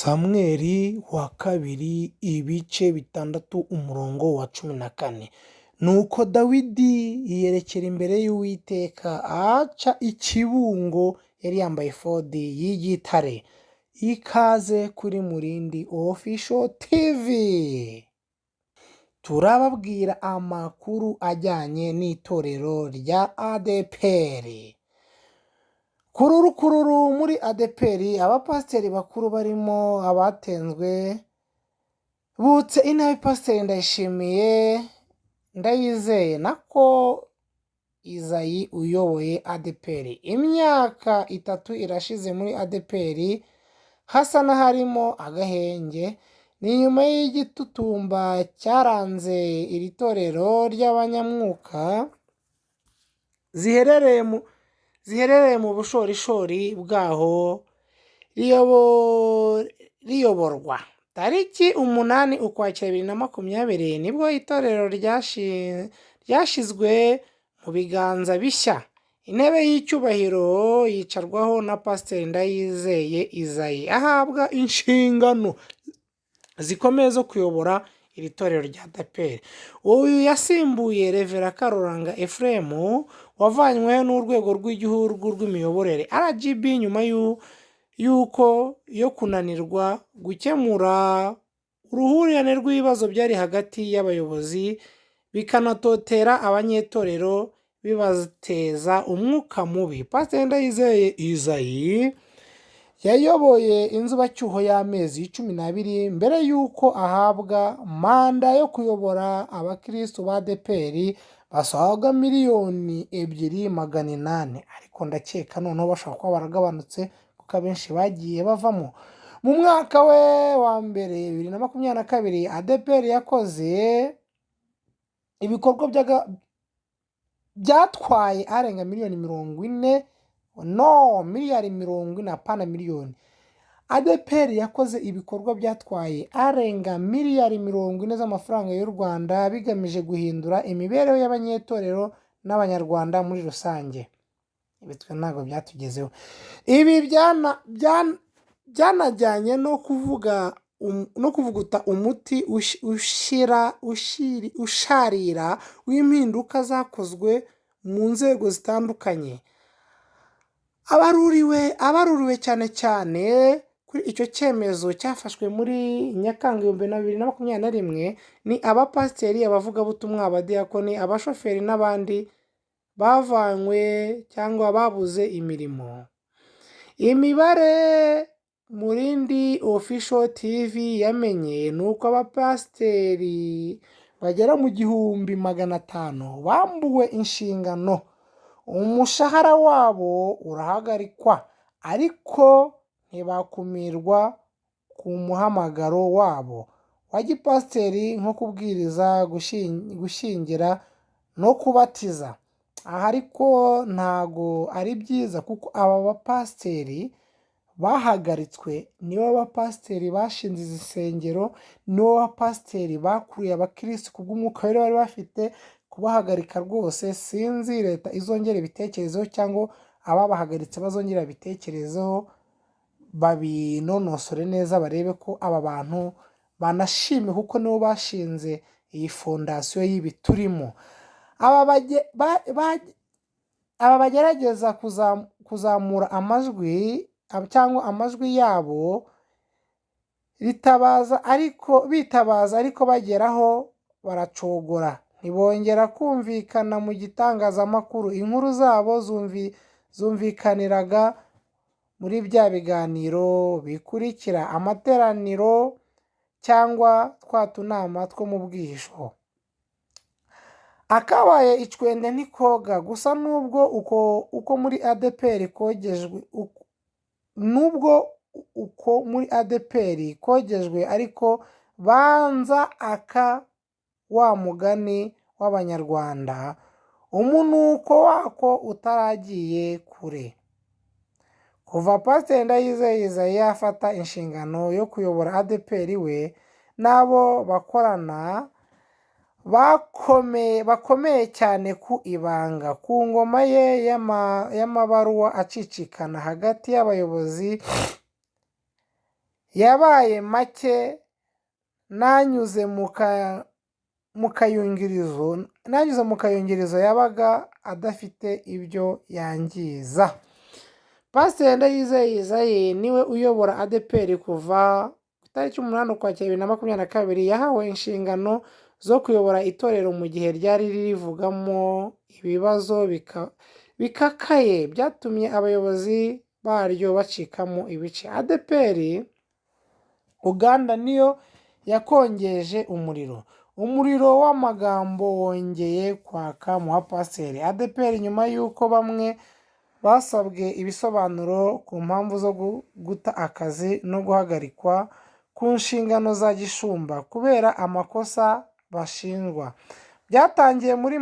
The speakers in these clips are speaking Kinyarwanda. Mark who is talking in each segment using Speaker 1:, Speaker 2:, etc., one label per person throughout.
Speaker 1: Samweli wa kabiri ibice bitandatu umurongo wa 14. Nuko Dawidi yerekera imbere y'Uwiteka aca ikibungo, yari yambaye efodi y'igitare. Ikaze kuri Murindi Official TV. Turababwira amakuru ajyanye n'itorero rya ADEPR. Kururu muri ADEPR abapasiteri bakuru barimo abatenzwe butse intebe Pasiteri Ndayishimiye, Ndayizeye nako Izayi uyoboye ADEPR. Imyaka 3 irashize muri ADEPR hasa n'aharimo agahenge. Ni nyuma y'igitutumba cyaranze iri torero ry'abanyamwuka ziherereye mu bushorishori bwaho riyoborwa. Tariki 8 Ukwakira 2020 nibwo itorero ryashizwe mu biganza bishya. Intebe y'icyubahiro yicarwaho na Pasiteri Ndayizeye Izayi, ahabwa inshingano zikomeye zo kuyobora iri torero rya ADEPR. Uyu yasimbuye Revera Karuranga Ephrem wavanywe n'urwego rw'igihugu rw'imiyoborere RGB nyuma yo kunanirwa gukemura uruhurirane rw'ibibazo byari hagati y'abayobozi bikanatotera abanyetorero bibateza umwuka mubi. Pasiteri Ndayizeye Izayi yayoboye inzubacyuho y'amezi 12 mbere y'uko ahabwa manda yo kuyobora abakristo ba ADEPR basaga 2,280,000. Ariko ndakeka noneho bashobora kuba baragabanutse kuko abenshi bagiye bavamo. Mu mwaka we wa mbere 2022 ADEPR yakoze ibikorwa byatwaye arenga miliyoni 40, miliyari 40 apana miliyoni. ADEPR yakoze ibikorwa byatwaye arenga miliyari 40 z'amafaranga y'u Rwanda bigamije guhindura imibereho y'abanyetorero n'abanyarwanda muri rusange. Ibi twe ntabwo byatugezeho. Ibi byanajyanye no kuvuguta umuti usharira w'impinduka zakozwe mu nzego zitandukanye. Abaruriwe cyane kuri icyo cyemezo cyafashwe muri Nyakanga 2021 ni abapasiteri, abavugabutumwa, abadiyakoni, abashoferi n'abandi bavanywe cyangwa babuze imirimo. Imibare Murindi Official TV yamenye nuko abapasiteri bagera mu 1500 bambuwe inshingano. Umushahara wabo urahagarikwa ariko ntibakumirwa ku muhamagaro wabo wa gipasiteri nko kubwiriza, gushyingira no kubatiza. Aha ariko ntago ari byiza kuko aba bapasiteri bahagaritswe nibo bapasiteri bashinze izisengero, nibo bapasiteri bakuruye abakristo kubw'umwuka bari bafite. Kubahagarika rwose sinzi leta izongera ibitekerezo cyangwa ababahagaritse bazongera ibitekerezo babinonosore neza, barebe ko aba bantu banashime kuko nibo bashinze iyi fondasiyo y'ibi turimo. Aba bagerageza kuzamura amajwi cyangwa amajwi yabo bitabaza ariko bageraho baracogora, ntibongera kumvikana mu gitangazamakuru. Inkuru zabo zumvikaniraga muri bya biganiro bikurikira amateraniro cyangwa twa tunama two mu bwihisho. Akabaye icwende ntikoga. Gusa nubwo uko muri ADEPR kogejwe ariko banza wa mugani w'abanyarwanda, umunuko wako utaragiye kure. Kuva Pasiteri Ndayizeye Izayi yafata inshingano yo kuyobora ADEPR, we nabo bakorana bakomeye cyane ku ibanga. Ku ngoma ye y'amabaruwa acicikana hagati y'abayobozi yabaye make nanyuze mu kayungirizo yabaga adafite ibyo yangiza. Pasiteri Ndayizeye Isaie niwe uyobora ADEPR kuva ku itariki 8 Ukwakira 2022. Yahawe inshingano zo kuyobora itorero mu gihe ryari ririvugamo ibibazo bikakaye byatumye abayobozi baryo bacikamo ibice. ADEPR Uganda niyo yakongeje umuriro w'amagambo wongeye kwaka mu bapasiteri. ADEPR nyuma y'uko bamwe basabwe ibisobanuro ku mpamvu zo guta akazi no guhagarikwa ku nshingano za gishumba kubera amakosa bashinjwa. Byatangiye muri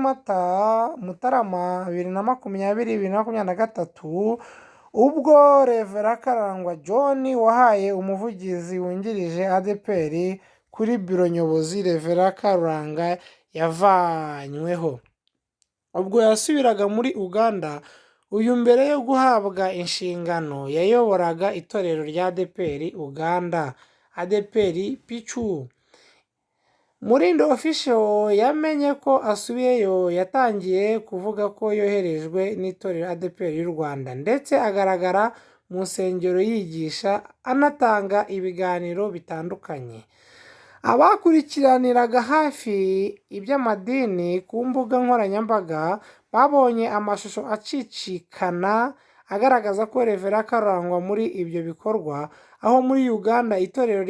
Speaker 1: Mutarama 2023 ubwo Rev Karangwa John wahaye umuvugizi wungirije ADEPR kuri biro nyobozi Rev Karuranga yavanyweho. Ubwo yasubiraga muri Uganda, uyu mbere yo guhabwa inshingano yayoboraga itorero rya ADEPR Uganda, ADEPR Pichu. Murindo Official yamenye ko asubiyeyo yatangiye kuvuga ko yoherejwe n'itorero ADEPR y'u Rwanda ndetse agaragara mu nsengero yigisha anatanga ibiganiro bitandukanye. Abakurikiraniraga hafi iby'amadini ku mbuga nkoranyambaga babonye amashusho acicikana agaragaza ko Rev Karurangwa muri ibyo bikorwa, aho muri Uganda itorero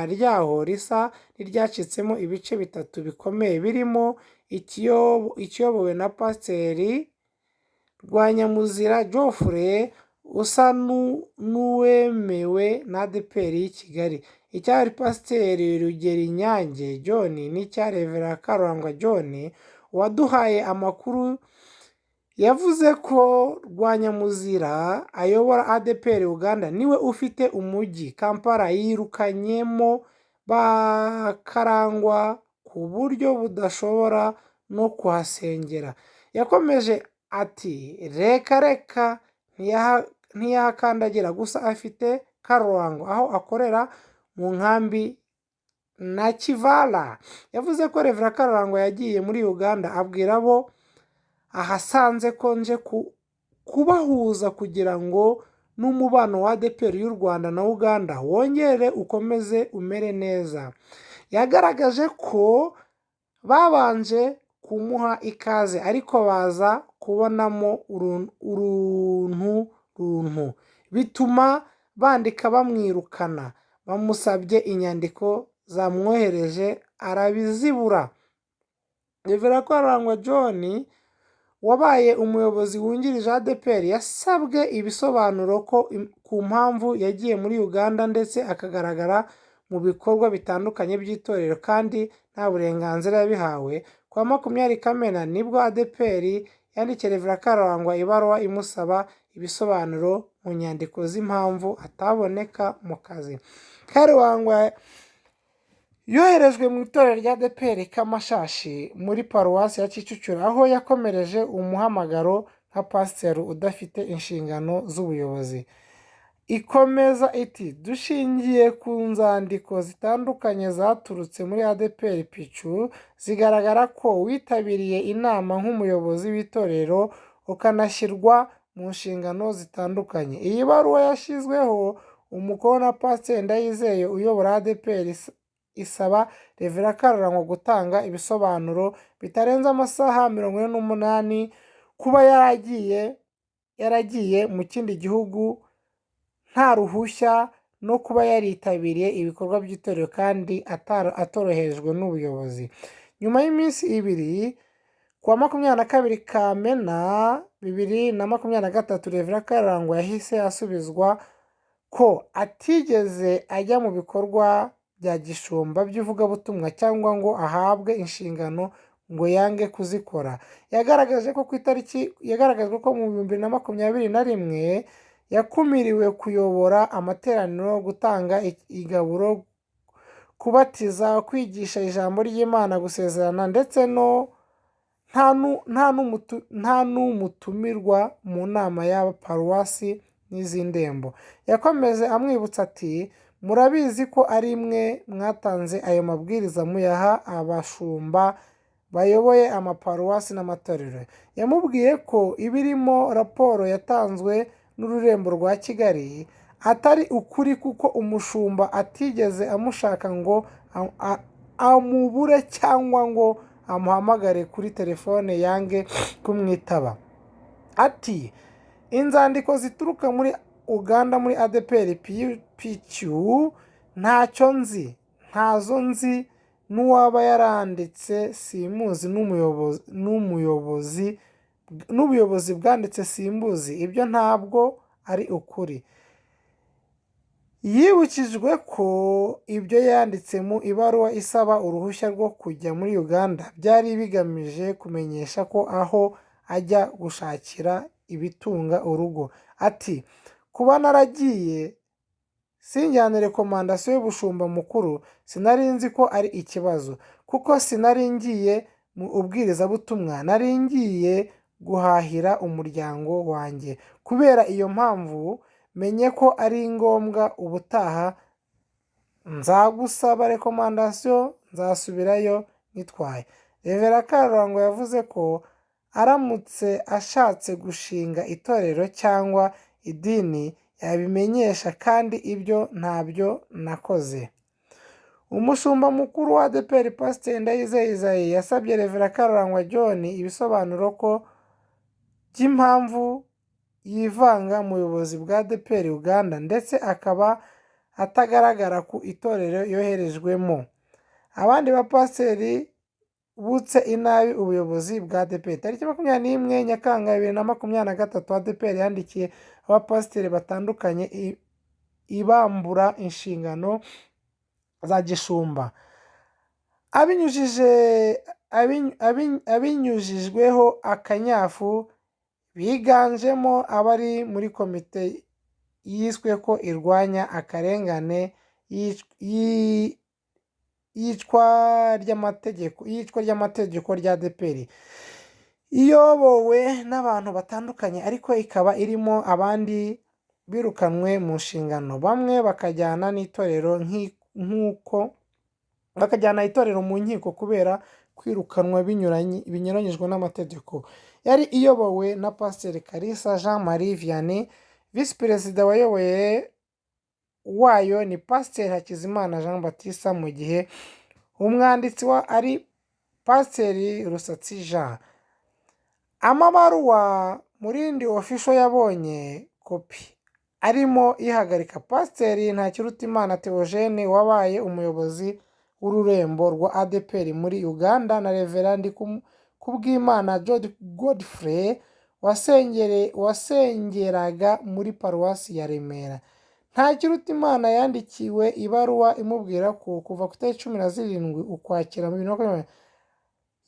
Speaker 1: ryaho risa n'iryacitsemo ibice bitatu bikomeye birimo ikiyobowe na Pasiteri Rwanyamuzira Geoffrey usa n'uwemewe na ADEPR y'i Kigali, icyari Pasiteri Rugerinyange John n'icya Rev Karurangwa John. Waduhaye amakuru yavuze ko Rwanyamuzira ayobora ADEPR Uganda niwe ufite umujyi Kampala yirukanyemo Karangwa ku buryo budashobora no kuhasengera. Yakomeje ati reka ntiyahakandagira, gusa afite Karurangwa aho akorera mu nkambi na Kivala. Yavuze ko Rev Karurangwa yagiye muri Uganda abwira abo ahasanze ko nje kubahuza kugira ngo n'umubano wa ADEPR y'u Rwanda na Uganda wongere ukomeze umere neza. Yagaragaje ko babanje kumuha ikaze ariko baza kubonamo uruntu bituma bandika bamwirukana. Bamusabye inyandiko zamwohereje arabizibura. Rev Karurangwa John wabaye umuyobozi wungirije ADEPR yasabwe ibisobanuro ku mpamvu yagiye muri Uganda ndetse akagaragara mu bikorwa bitandukanye by'itorero kandi nta burenganzira yabihawe. Kwa 20 Kamena nibwo ADEPR yandikiye Rev Karurangwa ibaruwa imusaba ibisobanuro mu nyandiko z'impamvu ataboneka mu kazi. Karurangwa yoherejwe mu itorero rya ADEPR Kamashashi muri paruwasi ya Kicukiro, aho yakomereje umuhamagaro nka pasiteri udafite inshingano z'ubuyobozi. Ikomeza iti dushingiye ku nzandiko zitandukanye zaturutse muri ADEPR Pichu zigaragara ko witabiriye inama nk'umuyobozi w'itorero ukanashyirwa mu nshingano zitandukanye. Iyi baruwa yashyizweho umukono na Pasiteri Ndayizeye uyobora ADEPR isaba Rev Karurangwa gutanga ibisobanuro bitarenze amasaha 48 kuba yaragiye mu kindi gihugu nta ruhushya no kuba yaritabiriye ibikorwa by'itorero kandi atoroherejwe n'ubuyobozi. Nyuma y'iminsi ibiri kuwa 22 Kamena 2023 Rev Karurangwa yahise asubizwa ko atigeze ajya mu bikorwa bya gishumba by'ivugabutumwa cyangwa ngo ahabwe inshingano ngo yange kuzikora. Yagaragajwe ko mu 2021 yakumiriwe kuyobora amateraniro, gutanga igaburo, kubatiza, kwigisha ijambo ry'Imana, gusezerana ndetse nta n'umutumirwa mu nama y'abaparuwasi n'iz'indembo. Yakomeze amwibutsa ati murabizi ko ari mwe mwatanze ayo mabwiriza muyaha abashumba bayoboye amaparuwasi n'amatorero. Yamubwiye ko ibirimo raporo yatanzwe n'ururembo rwa Kigali atari ukuri kuko umushumba atigeze amushaka ngo amubure cyangwa ngo amuhamagare kuri telefone yange kumwitaba. Ati inzandiko zituruka muri Uganda muri ADEPR PQ ntacyo nzi, ntazo nzi, n'uwaba yaranditse simuzi, n'ubuyobozi bwanditse simbuzi, ibyo ntabwo ari ukuri. Yibukijwe ko ibyo yanditse mu ibaruwa isaba uruhushya rwo kujya muri Uganda byari bigamije kumenyesha ko aho ajya gushakira ibitunga urugo. Ati kuba naragiye sinjyane rekomandasiyo y'ubushumba mukuru sinari nzi ko ari ikibazo, kuko sinari ngiye mu ubwirizabutumwa, nari ngiye guhahira umuryango wanjye. Kubera iyo mpamvu menye ko ari ngombwa ubutaha nzagusaba rekomandasiyo nzasubirayo nitwaye. Rev Karurangwa yavuze ko aramutse ashatse gushinga itorero cyangwa idini yabimenyesha kandi ibyo ntabyo nakoze. Umushumba mukuru wa ADEPR Pasiteri Ndayizeye Isaie yasabye Rev Karurangwa John ibisobanuro ko by'impamvu yivanga mu buyobozi bwa ADEPR Uganda ndetse akaba atagaragara ku itorero yoherejwemo. Abandi bapasiteri butse inabi ubuyobozi bwa ADEPR. Tariki 21 Nyakanga 2023 ADEPR yandikiye abapasiteri batandukanye ibambura inshingano za gishumba. Abinyujijweho akanyafu biganjemo abari muri komite yiswe ko irwanya akarengane yicwa ry'amategeko rya ADEPR, iyobowe n'abantu batandukanye ariko ikaba irimo abandi birukanwe mu nshingano, bamwe bakajyana itorero mu nkiko kubera kwirukanwa binyuranyijwe n'amategeko. Yari iyobowe na Pasiteri Kalisa Jean Marie Vianney, Visi Perezida wayo ni Pasiteri Hakizimana Jean Baptiste, mu gihe umwanditsi ari Pasiteri Rusatsi Jean. Amabaruwa Murindi Official yabonye kopi arimo ihagarika Pasiteri Ntakirutimana Theogene wabaye umuyobozi w'ururembo rwa ADEPR muri Uganda na Reverend Kubwimana Godfrey wasengeraga muri paruwasi ya Remera. Ntakirutimana yandikiwe ibaruwa imubwira ko kuva ku itariki 17 Ukwakira 2020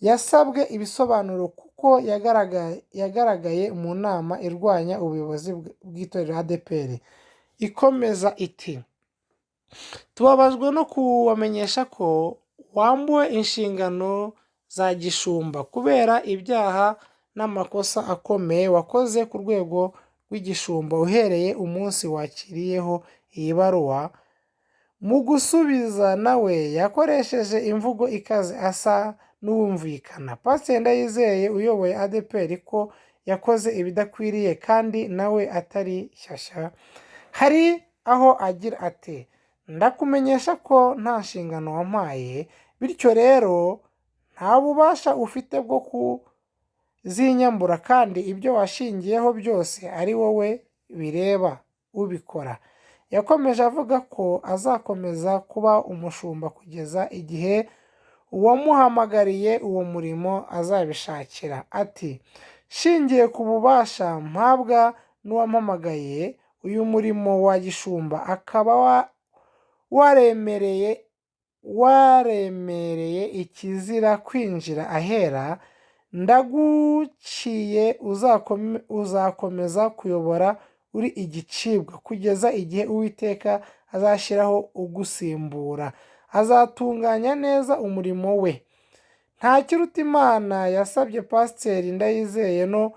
Speaker 1: yasabwe ibisobanuro kuko yagaragaye mu nama irwanya ubuyobozi bw'itorero ADEPR. Ikomeza iti tubabajwe no kubamenyesha ko wambuwe inshingano za gishumba kubera ibyaha n'amakosa akomeye wakoze ku rwego rw'igishumba uhereye umunsi wakiriyeho iyi baruwa. Mu gusubiza nawe yakoresheje imvugo ikaze asa n'uwumvikana Pasiteri Ndayizeye uyoboye ADEPR ko yakoze ibidakwiriye kandi nawe atari shyashya. Hari aho agira ati ndakumenyesha ko nta nshingano wampaye, bityo rero nta bubasha ufite bwo kuzinyambura kandi ibyo washingiyeho byose ari wowe bireba ubikora. Yakomeje avuga ko azakomeza kuba umushumba kugeza igihe uwamuhamagariye uwo murimo azabishakira. Ati shingiye ku bubasha mpabwa n'uwampamagaye uyu murimo wa gishumba akaba waremereye ikizira kwinjira ahera, ndaguciye uzakomeza kuyobora uri igicibwa kugeza igihe Uwiteka azashyiraho ugusimbura, azatunganya neza umurimo we. Ntakirutimana yasabye Pasiteri Ndayizeye no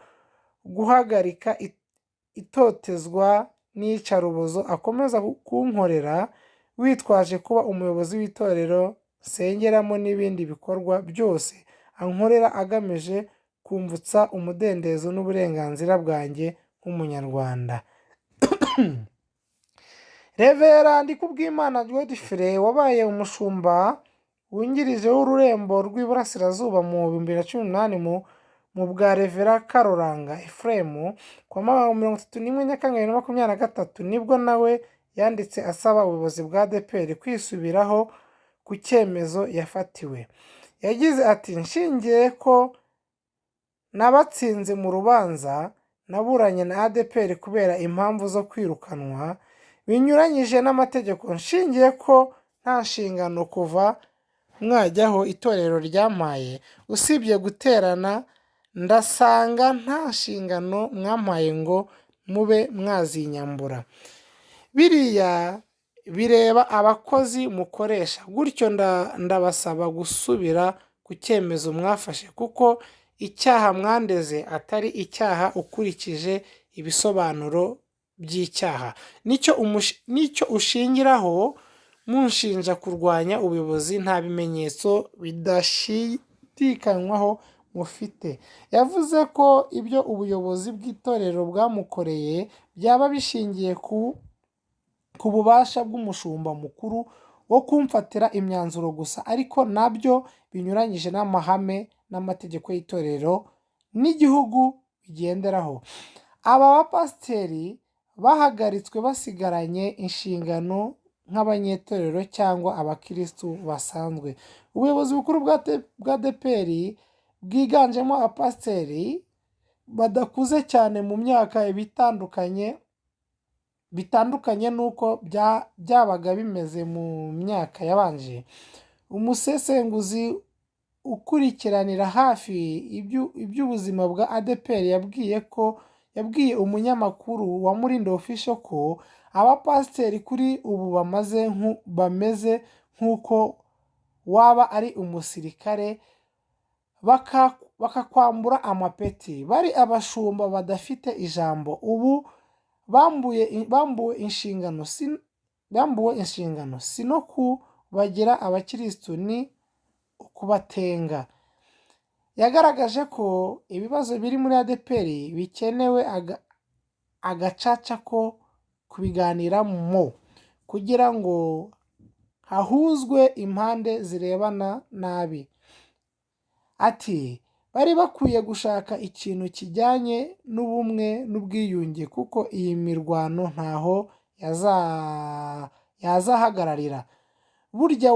Speaker 1: guhagarika itotezwa n'iyicarubozo akomeza kunkorera witwaje kuba umuyobozi w'itorero nsengeramo n'ibindi bikorwa byose ankorera agamije kumvutsa umudendezo n'uburenganzira bwanjye nk'umunyarwanda. Revera Ndikubwimana Godfrey wabaye umushumba wungirije w'ururembo rw'iburasirazuba mu 2018 mu bwa Revera Karuranga Ephraim ku wa 31 Nyakanga 2023 nibwo nawe yanditse asaba ubuyobozi bwa ADEPR kwisubiraho ku cyemezo yafatiwe. Yagize ati nshingiye ko nabatsinze mu rubanza naburanye na ADEPR kubera impamvu zo kwirukanwa binyuranyije n'amategeko, nshingiye ko nta nshingano kuva mwajyaho itorero ryampaye usibye guterana, ndasanga nta nshingano mwampaye ngo mube mwazinyambura. Biriya bireba abakozi mukoresha, gutyo ndabasaba gusubira ku cyemezo mwafashe kuko icyaha mwandeze atari icyaha ukurikije ibisobanuro by'icyaha. Nicyo ushingiraho munshinja kurwanya ubuyobozi nta bimenyetso bidashidikanywaho mufite. Yavuze ko ibyo ubuyobozi bw'itorero bwamukoreye byaba bishingiye ku bubasha bw'umushumba mukuru wo kumfatira imyanzuro gusa, ariko nabyo binyuranyije n'amahame n'amategeko y'itorero n'igihugu bigenderaho. Aba bapasiteri bahagaritswe basigaranye inshingano nk'abanyetorero cyangwa abakirisitu basanzwe. Ubuyobozi bukuru bwa ADEPR bwiganjemo abapasiteri badakuze cyane mu myaka bitandukanye n'uko byabaga bimeze mu myaka yabanje. Umusesenguzi ukurikiranira hafi iby'ubuzima bwa ADEPR yabwiye umunyamakuru wa Mulindi Official ko abapasiteri kuri ubu bameze nk'uko waba ari umusirikare bakakwambura amapeti, bari abashumba badafite ijambo. Ubu bambuwe inshingano si no kubagira abakirisitu, ni ukubatenga. Yagaragaje ko ibibazo biri muri ADEPR bikenewe agacaca ko kubiganiramo kugira ngo hahuzwe impande zirebana nabi. Ati bari bakwiye gushaka ikintu kijyanye n'ubumwe n'ubwiyunge kuko iyi mirwano ntaho yazahagararira. Burya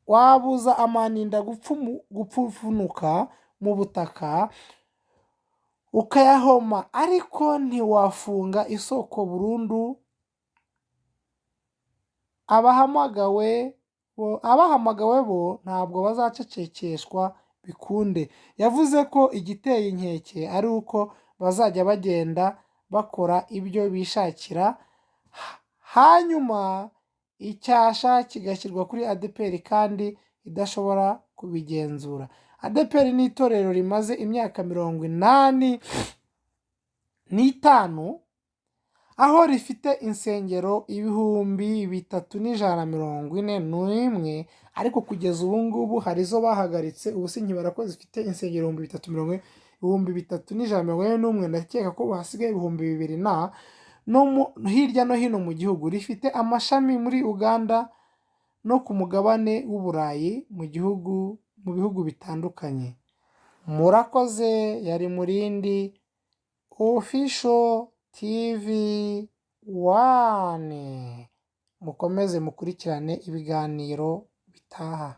Speaker 1: wabuza amaninda gupfunuka mu butaka ukayahoma, ariko ntiwafunga isoko burundu. Abahamagawe bo ntabwo bazacecekeshwa bikunde. Yavuze ko igiteye inkeke ari uko bazajya bagenda bakora ibyo bishakira hanyuma icyasha kigashyirwa kuri ADEPR kandi idashobora kubigenzura. ADEPR ni itorero rimaze imyaka 85 aho rifite insengero 3141, ariko kugeza ubu ngubu hari izo bahagaritse. Ubu sinkibara ko zifite insengero 3141, ndakeka ko hasigaye 2000 no hirya no hino mu gihugu. Rifite amashami muri Uganda no ku mugabane w'Uburayi mu bihugu bitandukanye. Murakoze. Yari Mulindi Official TV 1. Mukomeze mukurikirane ibiganiro bitaha.